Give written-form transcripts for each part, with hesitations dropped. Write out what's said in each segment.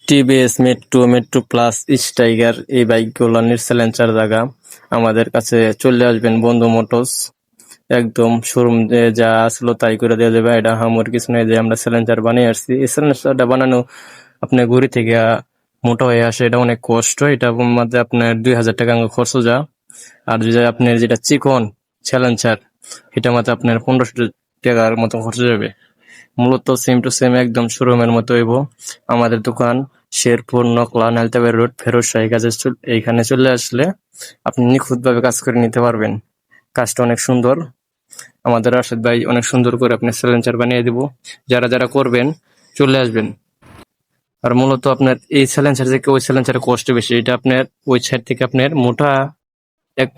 TVS metro, metro plus, স্টাইগার এই বাইকগুলো নির্সেলেন্সার জায়গা আমাদের কাছে চলে আসবেন বন্ধু মোটরস। একদম শোরুম যা আসলো তাই করে দেওয়া যাবে। এটা হামুর কিছু নেই যে আমরা সিলেন্সার বানিয়ে আসছি। এই সিলেন্সারটা বানানো আপনার ঘুরি থেকে মোটা হয়ে আসে, এটা অনেক কষ্ট। এটা মধ্যে আপনার 2000 টাকা খরচ যা। আর যদি আপনার যেটা চিকন সিলেন্সার, এটা মধ্যে আপনার 1500 টাকার মতো খরচ যাবে। মূলত সেম টু সেম একদম শোরুমের মতো হইব। আমাদের দোকান শেরপুর, নকলা, নালতাবাড়ি রোড, ফেরোজ শাহী কাজে এইখানে চলে আসলে আপনি নিখুঁতভাবে কাজ করে নিতে পারবেন। কাজটা অনেক সুন্দর। আমাদের রাশেদ ভাই অনেক সুন্দর করে আপনি সিলেন্সার বানিয়ে দিব। যারা যারা করবেন চলে আসবেন। আর মূলত আপনার এই সিলেন্সার থেকে ওই সিলেন্সারের কষ্ট বেশি। এটা আপনার ওই সাইড থেকে আপনার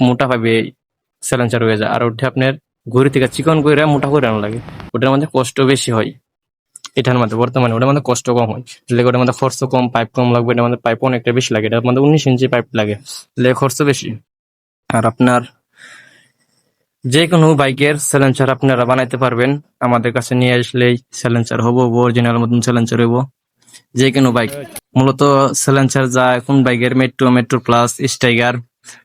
মোটা ভাবে সিলেন্সার হয়ে যায়, আর ওটা আপনার ঘুরি থেকে চিকন করে মোটা করে আনা লাগে। ওটার মধ্যে কষ্ট বেশি হয়। এটার মধ্যে বর্তমানে ওটার মধ্যে কষ্ট কম হয়, লেগে ওটার মধ্যে খরচ কম, পাইপ কম লাগবে। এটার মধ্যে পাইপ অনেকটা বেশি লাগে। এটার মধ্যে 19 ইঞ্চি পাইপ লাগে, লেগে খরচ বেশি। আর আপনার যে কোনো বাইকের সাইলেন্সার আপনারা বানাইতে পারবেন। আমাদের কাছে নিয়ে আসলেই সাইলেন্সার হবো, অরিজিনাল মতন সাইলেন্সার হইব। যে কোনো বাইক মূলত সাইলেন্সার যা এখন বাইকের মেট্রো, মেট্রো প্লাস, স্টাইগার,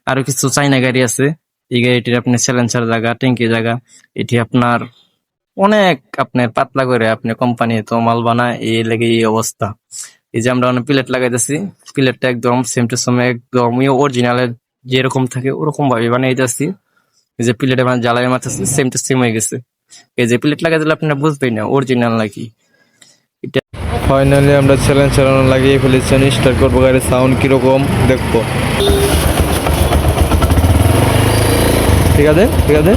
আরো কিছু চাইনা গাড়ি আছে। এই গাড়িটির আপনি সাইলেন্সার জায়গা, ট্যাঙ্কি জায়গা, এটি আপনার অনেক আপনার পাতলা করে আপনি কোম্পানি তো মাল বানায়, এই লেগে এই অবস্থা। এই যে আমরা অনেক প্লেট লাগাইতেছি, প্লেটটা একদম সেম টু সেম একদম অরিজিনালের যেরকম থাকে ওরকম ভাবে বানিয়ে দিতেছি। এই যে প্লেটে মানে জ্বালাই মারতেছি, সেম টু সেম হয়ে গেছে। এই যে প্লেট লাগাই দিলে আপনারা বুঝবেন না অরিজিনাল নাকি। এটা ফাইনালি আমরা চ্যালেঞ্জ চালানো লাগিয়ে ফেলেছি। স্টার্ট করবো, গাড়ির সাউন্ড কিরকম দেখবো। ঠিক আছে ঠিক আছে।